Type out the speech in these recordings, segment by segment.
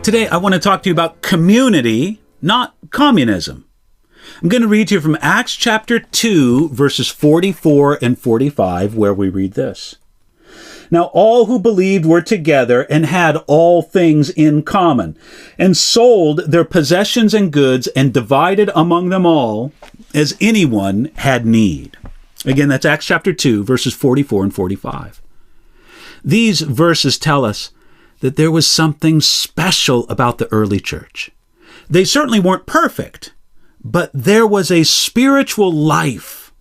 Today, I want to talk to you about community, not communism. I'm going to read to you from Acts chapter 2, verses 44 and 45, where we read this. Now all who believed were together and had all things in common, and sold their possessions and goods and divided among them all as anyone had need. Again, that's Acts chapter 2, verses 44 and 45. These verses tell us that there was something special about the early church. They certainly weren't perfect, but there was a spiritual life,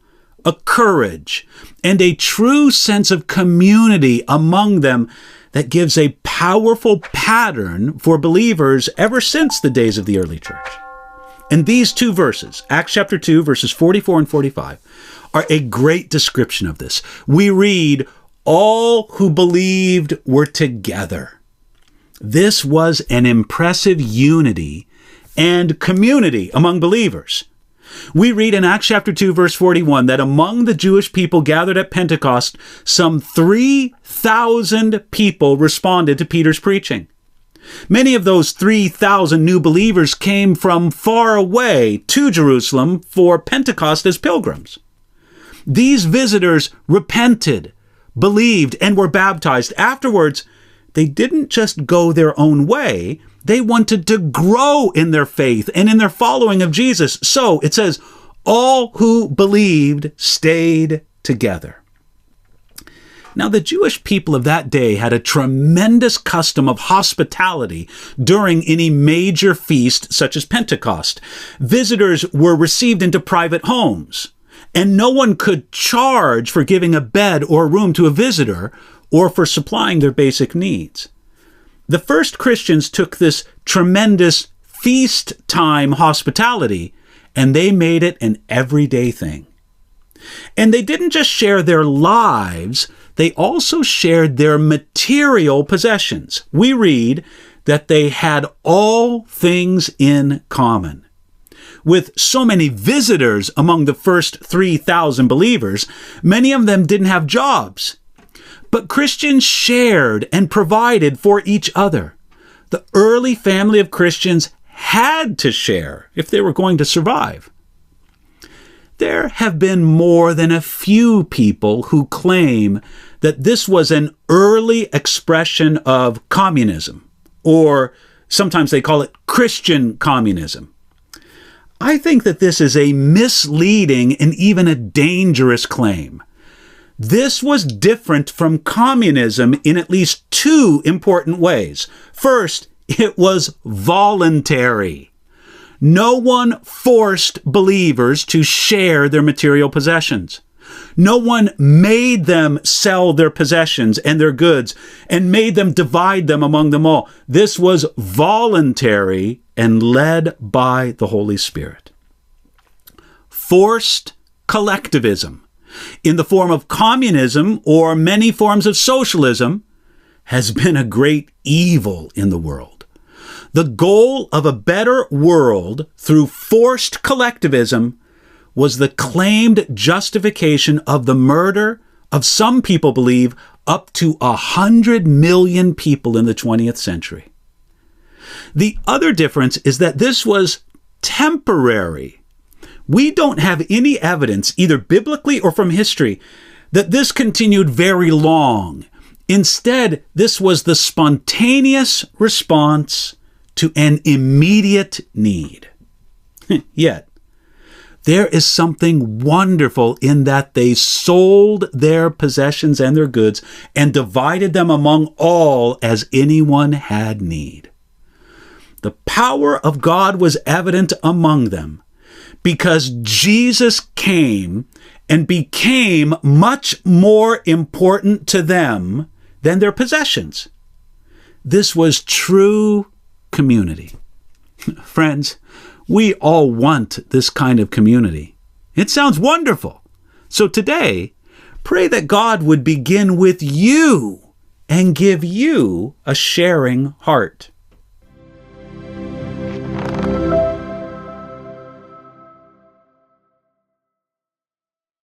a courage, and a true sense of community among them that gives a powerful pattern for believers ever since the days of the early church. And these two verses, Acts chapter 2, verses 44 and 45, are a great description of this. We read, all who believed were together. This was an impressive unity and community among believers. We read in Acts chapter 2, verse 41, that among the Jewish people gathered at Pentecost, some 3,000 people responded to Peter's preaching. Many of those 3,000 new believers came from far away to Jerusalem for Pentecost as pilgrims. These visitors repented, believed, and were baptized. Afterwards, they didn't just go their own way. They wanted to grow in their faith and in their following of Jesus. So it says, all who believed stayed together. Now, the Jewish people of that day had a tremendous custom of hospitality during any major feast, such as Pentecost. Visitors were received into private homes, and no one could charge for giving a bed or a room to a visitor or for supplying their basic needs. The first Christians took this tremendous feast time hospitality and they made it an everyday thing. And they didn't just share their lives, they also shared their material possessions. We read that they had all things in common. With so many visitors among the first 3,000 believers, many of them didn't have jobs. But Christians shared and provided for each other. The early family of Christians had to share if they were going to survive. There have been more than a few people who claim that this was an early expression of communism, or sometimes they call it Christian communism. I think that this is a misleading and even a dangerous claim. This was different from communism in at least two important ways. First, it was voluntary. No one forced believers to share their material possessions. No one made them sell their possessions and their goods and made them divide them among them all. This was voluntary and led by the Holy Spirit. Forced collectivism, in the form of communism or many forms of socialism, has been a great evil in the world. The goal of a better world through forced collectivism was the claimed justification of the murder of, some people believe, up to 100 million people in the 20th century. The other difference is that this was temporary. We don't have any evidence, either biblically or from history, that this continued very long. Instead, this was the spontaneous response to an immediate need. Yet, there is something wonderful in that they sold their possessions and their goods and divided them among all as anyone had need. The power of God was evident among them, because Jesus came and became much more important to them than their possessions. This was true community. Friends, we all want this kind of community. It sounds wonderful. So today, pray that God would begin with you and give you a sharing heart.